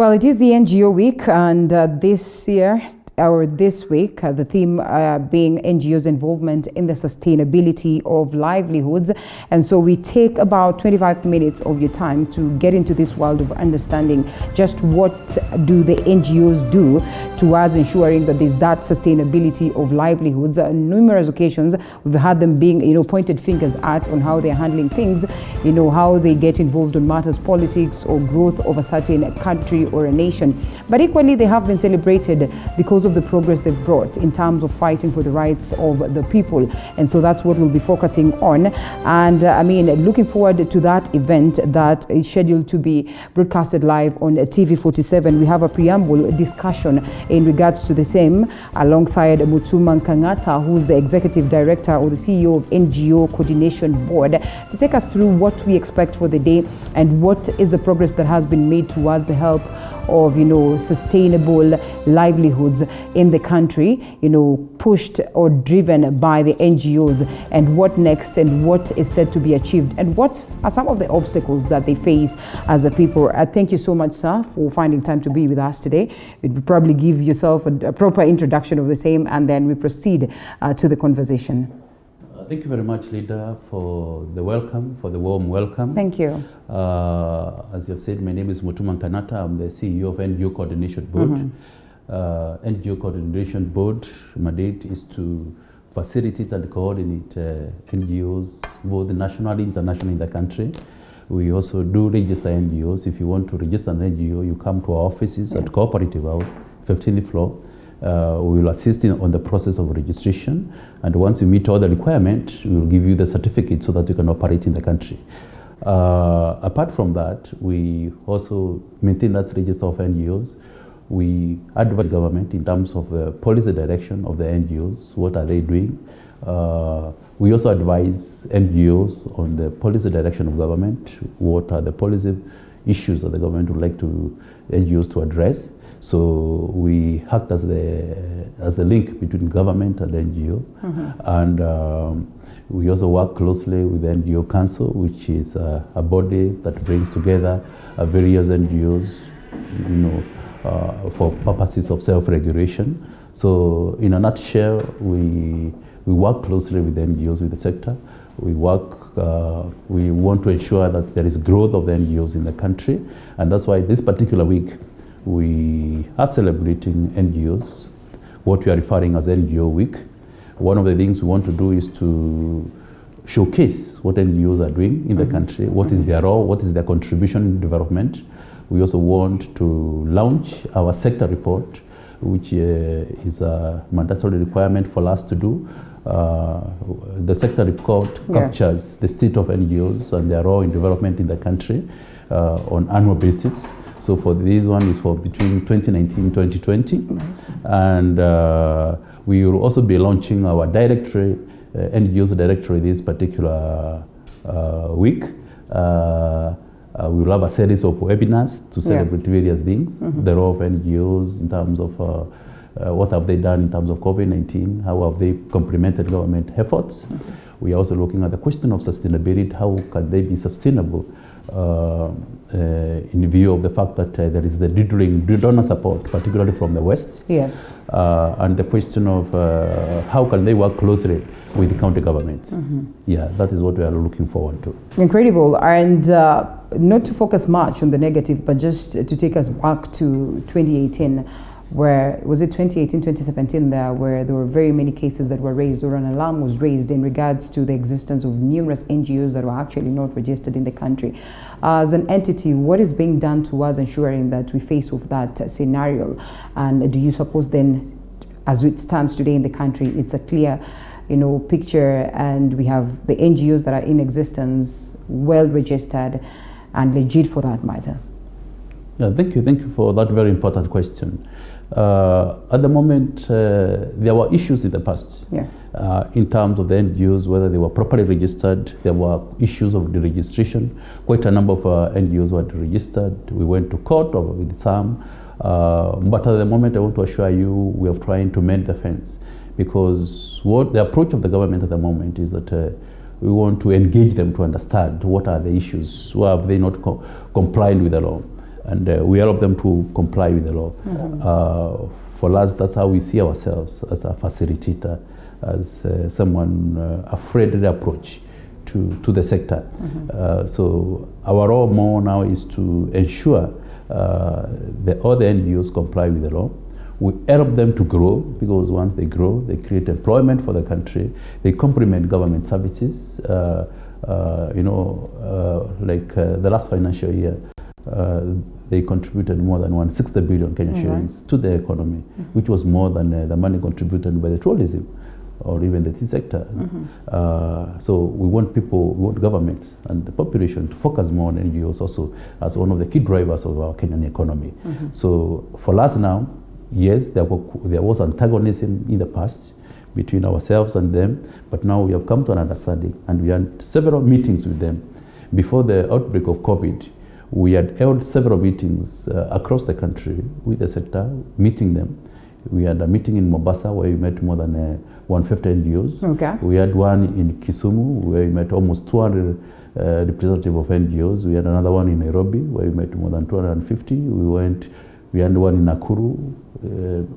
Well, it is the NGO week, and this year, or this week, the theme being NGOs' involvement in the sustainability of livelihoods. And so we take about 25 minutes of your time to get into this world of understanding just what do the NGOs do towards ensuring that there's that sustainability of livelihoods. On numerous occasions, we've had them being, pointed fingers at on how they're handling things, how they get involved in matters, politics or growth of a certain country or a nation. But equally, they have been celebrated because of the progress they've brought in terms of fighting for the rights of the people. And so that's what we'll be focusing on. And looking forward to that event that is scheduled to be broadcasted live on TV 47. We have a preamble discussion in regards to the same alongside Mutuma Nkanata, who's the executive director or the CEO of NGO Co-ordination board, to take us through what we expect for the day and what is the progress that has been made towards the help of sustainable livelihoods in the country, pushed or driven by the NGOs, and what next and what is said to be achieved and what are some of the obstacles that they face as a people. Thank you so much, sir, for finding time to be with us today. It would probably give yourself a proper introduction of the same, and then we proceed to the conversation. Thank you very much, Leader, for the warm welcome. Thank you. As you have said, my name is Mutuma Nkanata. I'm the CEO of NGO Co-ordination board. NGO Co-ordination board mandate is to facilitate and coordinate NGOs, both nationally and internationally in the country. We also do register NGOs. If you want to register an NGO, you come to our offices at Cooperative House, 15th floor. We will assist on the process of registration, and once you meet all the requirements, we will give you the certificate so that you can operate in the country. Apart from that, we also maintain that register of NGOs. We advise the government in terms of the policy direction of the NGOs, what are they doing. We also advise NGOs on the policy direction of government, what are the policy issues that the government would like NGOs to address. So we act as the link between government and NGO, and we also work closely with the NGO Council, which is a body that brings together various NGOs, for purposes of self-regulation. So in a nutshell, we work closely with the NGOs, with the sector. We want to ensure that there is growth of the NGOs in the country, and that's why this particular week we are celebrating NGOs, what we are referring as NGO Week. One of the things we want to do is to showcase what NGOs are doing in the country, what is their role, what is their contribution in development. We also want to launch our sector report, which is a mandatory requirement for us to do. The sector report captures the state of NGOs and their role in development in the country on annual basis. So for this one is for between 2019 and 2020. And we will also be launching our directory, NGOs directory this particular week. We will have a series of webinars to celebrate various things, the role of NGOs in terms of what have they done in terms of COVID-19, how have they complemented government efforts. We are also looking at the question of sustainability, how can they be sustainable in view of the fact that there is the donor support, particularly from the West. Yes. And the question of how can they work closely with the county governments. Yeah, that is what we are looking forward to. Incredible. And not to focus much on the negative, but just to take us back to 2018, where, was it 2018, 2017 there, where there were very many cases that were raised, or an alarm was raised in regards to the existence of numerous NGOs that were actually not registered in the country. As an entity, what is being done towards ensuring that we face off that scenario? And do you suppose then, as it stands today in the country, it's a clear picture, and we have the NGOs that are in existence, well registered and legit for that matter? Yeah, thank you for that very important question. At the moment, there were issues in the past in terms of the NGOs, whether they were properly registered. There were issues of the registration. Quite a number of NGOs were registered. We went to court with some. But at the moment, I want to assure you, we are trying to mend the fence, because what the approach of the government at the moment is that we want to engage them to understand what are the issues, why have they not complied with the law. and we help them to comply with the law. For us, that's how we see ourselves, as a facilitator, as someone a friendly approach to the sector. So our role more now is to ensure that all the NGOs comply with the law. We help them to grow, because once they grow, they create employment for the country. They complement government services. Like the last financial year, they contributed more than 160 billion Kenyan shillings to the economy, which was more than the money contributed by the tourism or even the tea sector. So we want government and the population to focus more on NGOs also as one of the key drivers of our Kenyan economy. So for us now, yes, there was antagonism in the past between ourselves and them, but now we have come to an understanding, and we had several meetings with them. Before the outbreak of COVID, we had held several meetings across the country with the sector, meeting them. We had a meeting in Mombasa where we met more than 150 NGOs. Okay. We had one in Kisumu where we met almost 200 representatives of NGOs. We had another one in Nairobi where we met more than 250. We had one in Nakuru,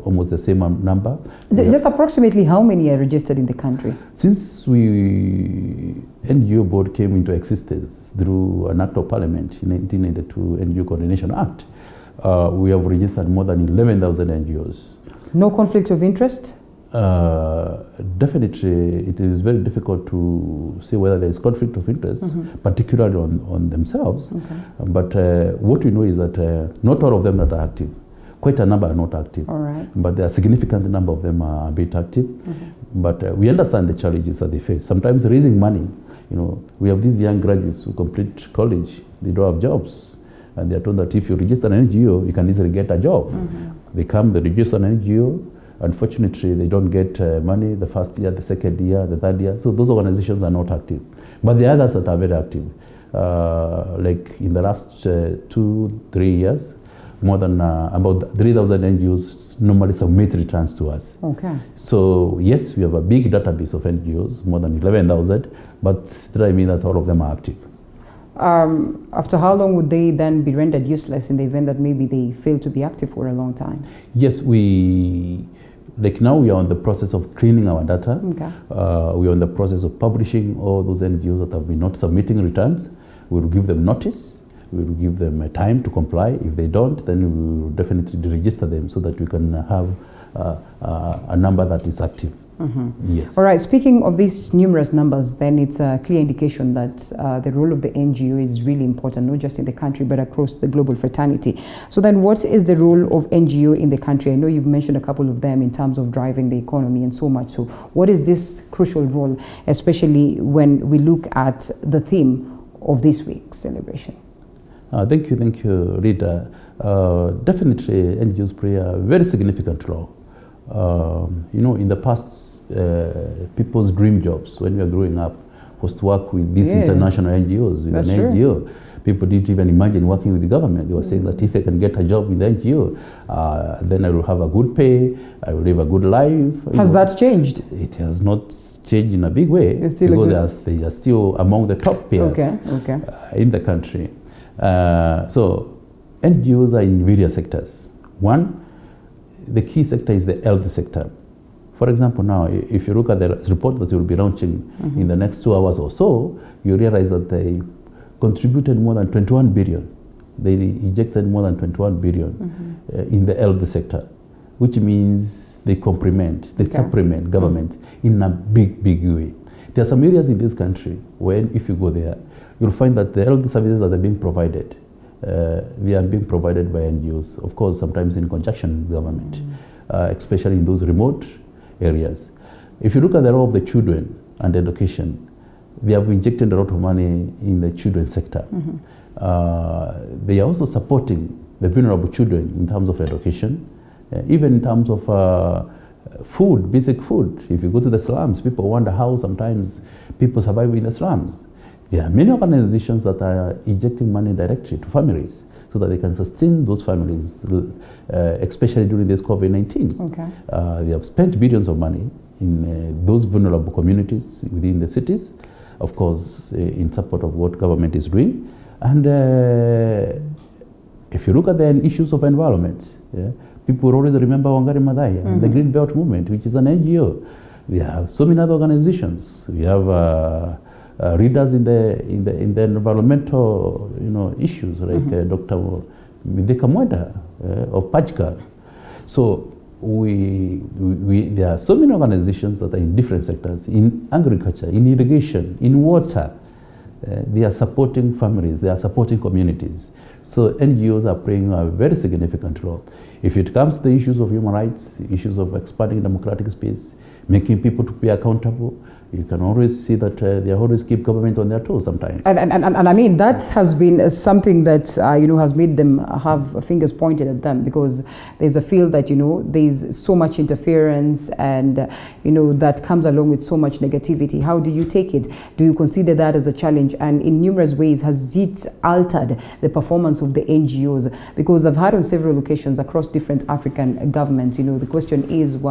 almost the same number. Just approximately how many are registered in the country? Since NGO board came into existence through an act of parliament in 1992, NGO Co-ordination Act, we have registered more than 11,000 NGOs. No conflict of interest? Definitely, it is very difficult to say whether there is conflict of interest, particularly on themselves. But what we know is that not all of them that are active. Quite a number are not active. All right. But there are a significant number of them are a bit active. But we understand the challenges that they face. Sometimes raising money, we have these young graduates who complete college, they don't have jobs. And they are told that if you register an NGO, you can easily get a job. They register an NGO. Unfortunately, they don't get money the first year, the second year, the third year. So those organizations are not active. But the others that are very active, like in the last 2-3 years, more than about 3,000 NGOs normally submit returns to us. Okay. So yes, we have a big database of NGOs, more than 11,000, but that doesn't mean that all of them are active. After how long would they then be rendered useless in the event that maybe they fail to be active for a long time? Yes, now we are in the process of cleaning our data. Okay. We are in the process of publishing all those NGOs that have been not submitting returns. We will give them notice. We will give them time to comply. If they don't, then we will definitely deregister them so that we can have a number that is active. Yes. All right. Speaking of these numerous numbers, then it's a clear indication that the role of the NGO is really important, not just in the country, but across the global fraternity. So then what is the role of NGO in the country? I know you've mentioned a couple of them in terms of driving the economy and so much. So what is this crucial role, especially when we look at the theme of this week's celebration? Thank you, Rita. Definitely, NGOs play a very significant role. In the past, people's dream jobs when we were growing up was to work with these international NGOs. With NGO, people didn't even imagine working with the government. They were saying that if I can get a job with the NGO, then I will have a good pay, I will live a good life. Has that changed? It has not changed in a big way, because they are still among the top payers in the country. So NGOs are in various sectors. One, the key sector is the health sector. For example, now, if you look at the report that we'll be launching in the next 2 hours or so, you realize that they contributed more than 21 billion. They injected more than 21 billion in the health sector, which means they supplement government in a big way. There are some areas in this country where, if you go there, you'll find that the health services that are being provided, they are being provided by NGOs, of course, sometimes in conjunction with government, especially in those remote areas. If you look at the role of the children and education, they have injected a lot of money in the children's sector. They are also supporting the vulnerable children in terms of education, even in terms of food, basic food. If you go to the slums, people wonder how sometimes people survive in the slums. There are many organizations that are injecting money directly to families so that they can sustain those families, especially during this COVID-19. They have spent billions of money in those vulnerable communities within the cities, of course, in support of what government is doing. And if you look at the issues of environment, yeah, people will always remember Wangari Maathai and the Green Belt Movement, which is an NGO. We have so many other organizations. We have readers in the environmental, issues like Dr. Mideka Mwenda of Pajka. So there are so many organizations that are in different sectors, in agriculture, in irrigation, in water. They are supporting families, they are supporting communities. So NGOs are playing a very significant role. If it comes to the issues of human rights, issues of expanding democratic space, making people to be accountable, you can always see that they always keep government on their toes sometimes. And I mean, that has been something that, has made them have fingers pointed at them, because there's a feel that, there's so much interference and, that comes along with so much negativity. How do you take it? Do you consider that as a challenge? And in numerous ways, has it altered the performance of the NGOs? Because I've heard on several occasions across different African governments, the question is, is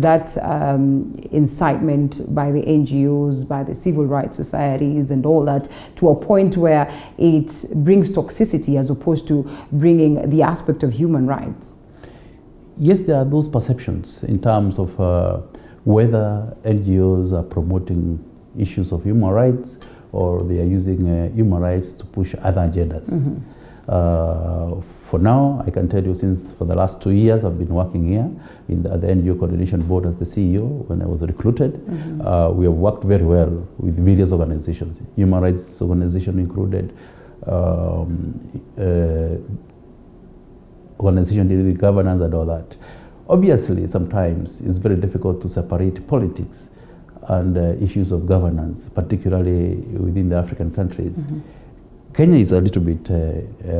that incitement by the NGOs, by the civil rights societies and all that, to a point where it brings toxicity as opposed to bringing the aspect of human rights? Yes, there are those perceptions in terms of whether NGOs are promoting issues of human rights or they are using human rights to push other agendas. For now, I can tell you, since for the last 2 years I've been working here at the NGO Coordination Board as the CEO when I was recruited. We have worked very well with various organizations, human rights organizations included, organizations dealing with governance and all that. Obviously, sometimes it's very difficult to separate politics and issues of governance, particularly within the African countries. Kenya is a little bit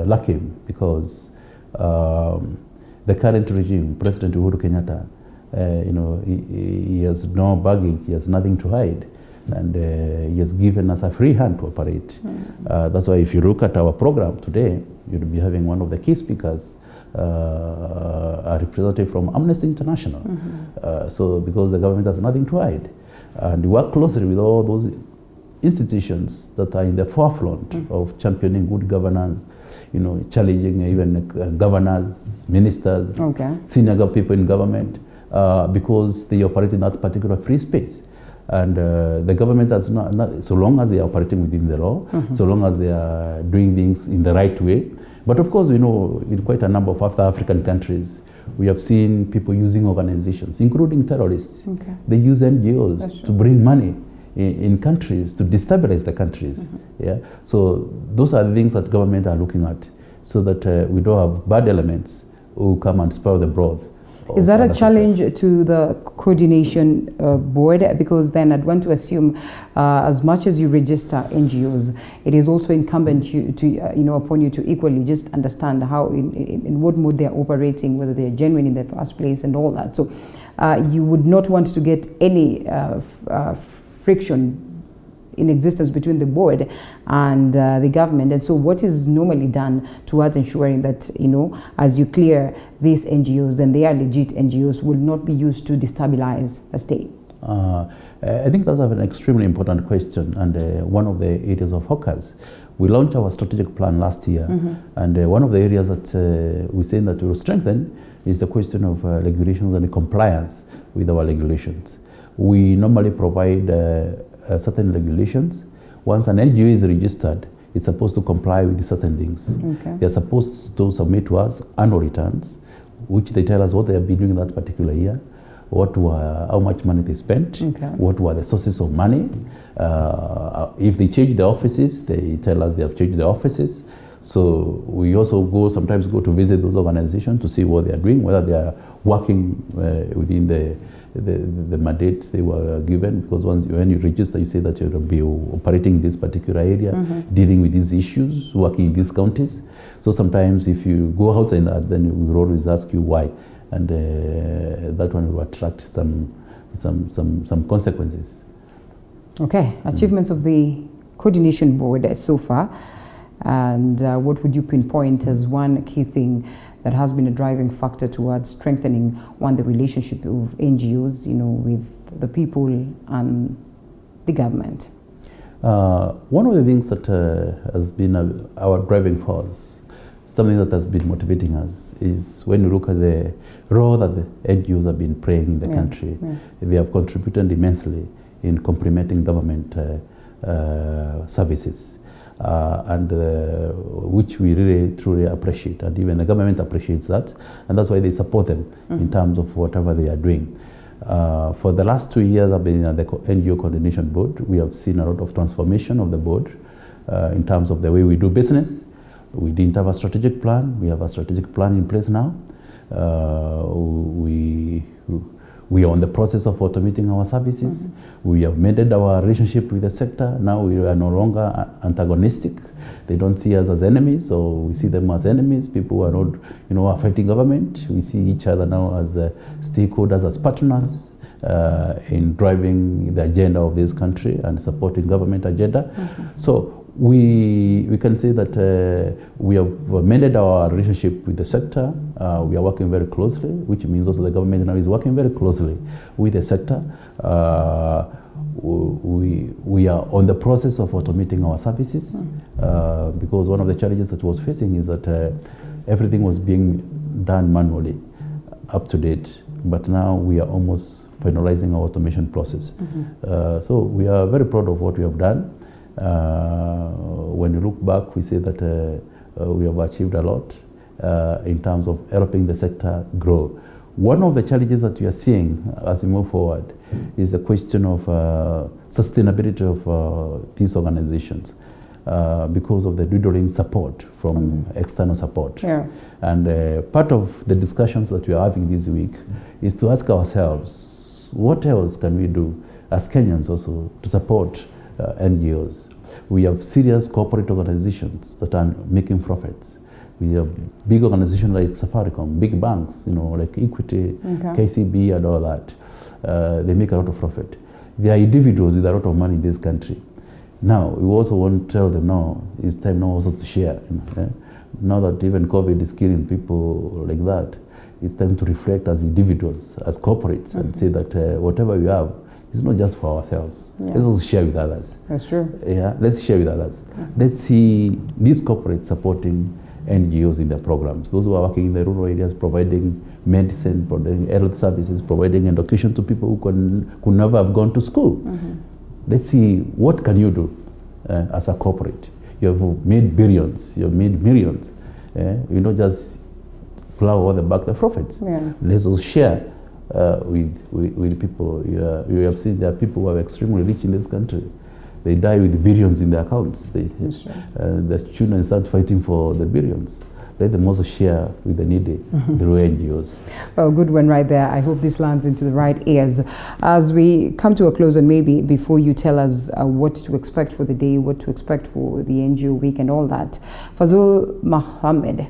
lacking because the current regime, President Uhuru Kenyatta, he has no baggage, he has nothing to hide, and he has given us a free hand to operate. That's why if you look at our program today, you'll be having one of the key speakers, a representative from Amnesty International. So because the government has nothing to hide, and we work closely with all those institutions that are in the forefront of championing good governance, challenging even governors, ministers, senior people in government, because they operate in that particular free space. And the government has not, so long as they are operating within the law, so long as they are doing things in the right way. But of course, in quite a number of other African countries, we have seen people using organizations, including terrorists. They use NGOs to bring money in countries, to destabilize the countries. Yeah. So those are the things that government are looking at, so that we don't have bad elements who come and spoil the broth. Is that a challenge to the coordination board? Because then I'd want to assume, as much as you register NGOs, it is also incumbent upon you to equally just understand how, in what mode they're operating, whether they're genuine in the first place and all that. So you would not want to get any friction in existence between the board and the government. And so what is normally done towards ensuring that, as you clear these NGOs, then they are legit NGOs, will not be used to destabilize the state? I think that's an extremely important question, and one of the areas of focus. We launched our strategic plan last year, and one of the areas that we say that we will strengthen is the question of regulations and compliance with our regulations. We normally provide certain regulations. Once an NGO is registered, it's supposed to comply with certain things. They're supposed to submit to us annual returns, which they tell us what they have been doing that particular year, how much money they spent, what were the sources of money. If they change the offices, they tell us they have changed the offices. So we also sometimes go to visit those organizations to see what they are doing, whether they are working within the mandate they were given, because when you register, you say that you'll be operating in this particular area, dealing with these issues, working in these counties. So sometimes if you go outside that, then we will always ask you why, and that one will attract some consequences. Okay, achievements of the coordination board so far, and what would you pinpoint as one key thing that has been a driving factor towards strengthening, the relationship of NGOs, with the people and the government? One of the things that has been our driving force, something that has been motivating us, is when you look at the role that the NGOs have been playing in the country. They have contributed immensely in complementing government services, and which we really truly appreciate, and even the government appreciates that, and that's why they support them in terms of whatever they are doing. For the last 2 years I've been at the NGO Coordination Board. We have seen a lot of transformation of the board in terms of the way we do business. We didn't have a strategic plan. We have a strategic plan in place now. We are on the process of automating our services. We have mended our relationship with the sector. Now we are no longer antagonistic. They don't see us as enemies, or we see them as enemies. People who are not, are fighting government. We see each other now as stakeholders, as partners in driving the agenda of this country and supporting government agenda. So we can say that we have mended our relationship with the sector. We are working very closely, which means also the government now is working very closely with the sector. We are on the process of automating our services because one of the challenges that was facing is that everything was being done manually, up to date, but now we are almost finalizing our automation process. So we are very proud of what we have done. When you look back, we say that we have achieved a lot in terms of helping the sector grow. One of the challenges that we are seeing as we move forward is the question of sustainability of these organizations because of the dwindling support from external support. And part of the discussions that we are having this week is to ask ourselves, what else can we do as Kenyans also to support NGOs? We have serious corporate organizations that are making profits. We have big organizations like Safaricom, big banks, like Equity, KCB and all that. They make a lot of profit. There are individuals with a lot of money in this country. Now, we also want to tell them, no, it's time now also to share. Now that even COVID is killing people like that, it's time to reflect as individuals, as corporates, and say that whatever we have, it's not just for ourselves. Let's also share with others. That's true. Let's share with others. Let's see these corporates supporting NGOs in their programs. Those who are working in the rural areas, providing medicine, providing health services, providing education to people who could never have gone to school. Let's see, what can you do as a corporate? You have made billions, you have made millions. You don't just plow all the back the profits. Let's also share with people. You have seen there are people who are extremely rich in this country. They die with billions in their accounts. The children start fighting for the billions. Let them also share with the needy through NGOs. Well, good one right there. I hope this lands into the right ears. As we come to a close, and maybe before you tell us what to expect for the day, what to expect for the NGO week and all that, Fazul Mohammed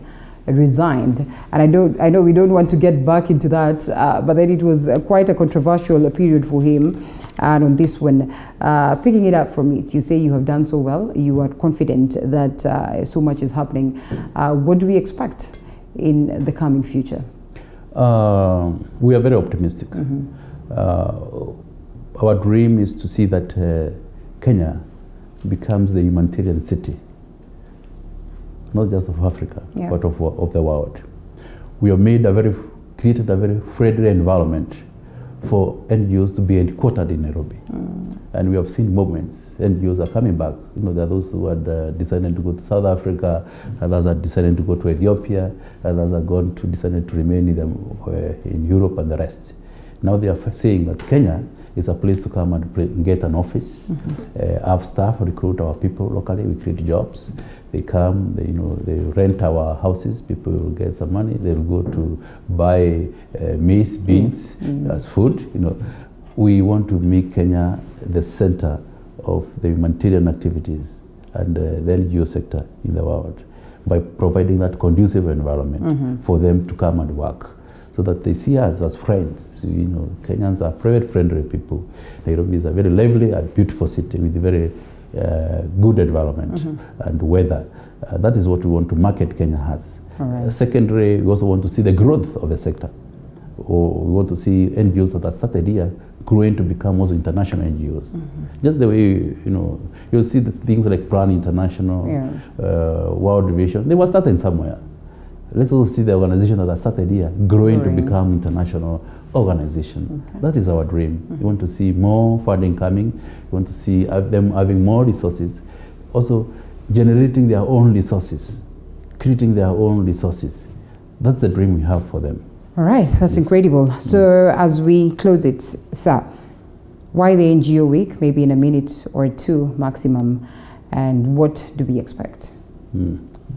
resigned, and I know we don't want to get back into that, but then it was quite a controversial period for him. And on this one, picking it up from it, you say you have done so well, you are confident that so much is happening. What do we expect in the coming future? We are very optimistic. Our dream is to see that Kenya becomes the humanitarian city, not just of Africa, but of the world. We have created a very friendly environment for NGOs to be headquartered in Nairobi. And we have seen movements. NGOs are coming back. There are those who had decided to go to South Africa, others had decided to go to Ethiopia, others have decided to remain in Europe and the rest. Now they are saying that Kenya is a place to come and get an office, have staff, recruit our people locally, we create jobs. They come, they rent our houses, people will get some money, they'll go to buy maize, beans as food. We want to make Kenya the center of the humanitarian activities and the NGO sector in the world by providing that conducive environment for them to come and work, so that they see us as friends. Kenyans are very friendly people. Nairobi is a very lively and beautiful city with a very good environment and weather. That is what we want to market Kenya as. Secondly, we also want to see the growth of the sector. or we want to see NGOs that are started here growing to become also international NGOs. Just the way, you'll see the things like Plan International, World Vision, they were started somewhere. Let's also see the organizations that are started here growing to become international organization. Okay. That is our dream. We want to see more funding coming. We want to see them having more resources. Also generating their own resources, creating their own resources. That's the dream we have for them. All right, that's incredible. So as we close it, sir, why the NGO week? Maybe in a minute or two maximum. And what do we expect?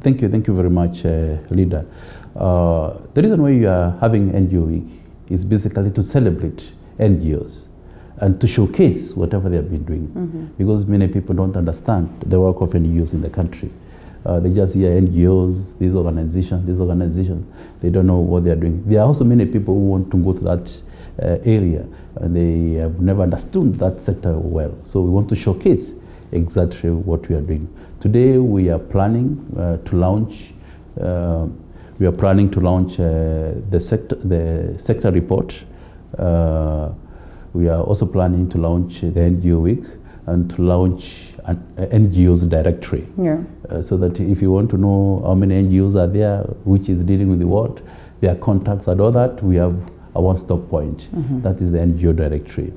Thank you very much, leader. The reason why you are having NGO week is basically to celebrate NGOs and to showcase whatever they have been doing. Because many people don't understand the work of NGOs in the country. They just hear NGOs, these organizations, they don't know what they are doing. There are also many people who want to go to that area and they have never understood that sector well. So we want to showcase exactly what we are doing. Today we are planning to launch the sector report. We are also planning to launch the NGO week and to launch an NGOs directory. So that if you want to know how many NGOs are there, which is dealing with the world, their contacts and all that, we have a one-stop point. That is the NGO directory.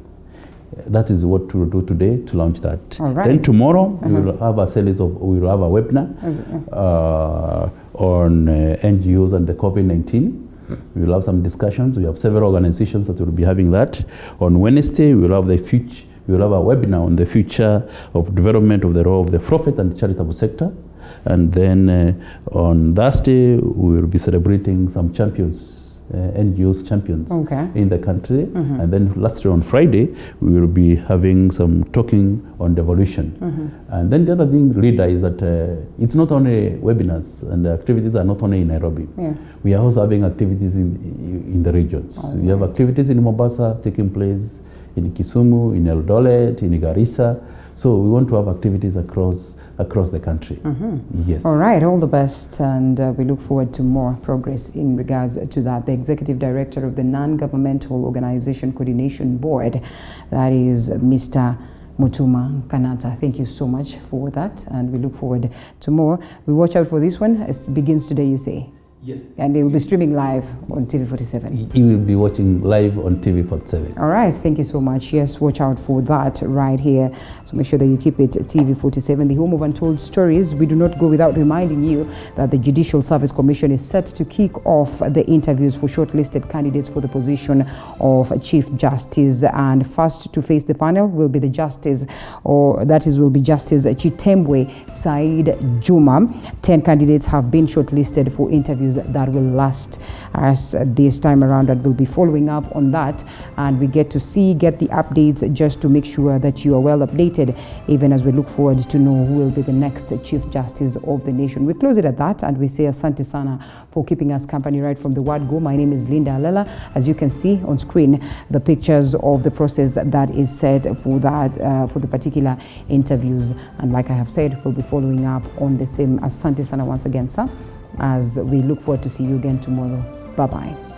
That is what we will do today to launch that. Right. Then tomorrow we will have a series of, we will have a webinar on NGOs and the COVID-19. We will have some discussions. We have several organizations that will be having that. On Wednesday, we will have a webinar on the future of development of the role of the prophet and the charitable sector. And then on Thursday, we will be celebrating some champions, NGOs champions in the country. And then lastly on Friday, we will be having some talking on devolution. And then the other thing, leader, is that it's not only webinars and the activities are not only in Nairobi. We are also having activities in the regions. We have activities in Mombasa taking place, in Kisumu, in Eldoret, in Garissa. So we want to have activities across the country. Yes. All right, all the best, and we look forward to more progress in regards to that. The Executive Director of the Non-Governmental Organization Coordination Board, that is Mr. Mutuma Nkanata. Thank you so much for that, and we look forward to more. We watch out for this one. It begins today, you say? Yes. And it will be streaming live on TV47. You will be watching live on TV47. All right. Thank you so much. Yes, watch out for that right here. So make sure that you keep it TV47, the home of untold stories. We do not go without reminding you that the Judicial Service Commission is set to kick off the interviews for shortlisted candidates for the position of Chief Justice. And first to face the panel will be the Justice, will be Justice Chitembwe Said Juma. 10 candidates have been shortlisted for interviews that will last us this time around, and we'll be following up on that, and we get the updates just to make sure that you are well updated, even as we look forward to know who will be the next Chief Justice of the nation. We close it at that, and we say asante sana for keeping us company right from the word go. My name is Linda Alela. As you can see on screen, the pictures of the process that is set for the particular interviews, and like I have said, we'll be following up on the same. Asante sana once again, sir, as we look forward to see you again tomorrow. Bye-bye.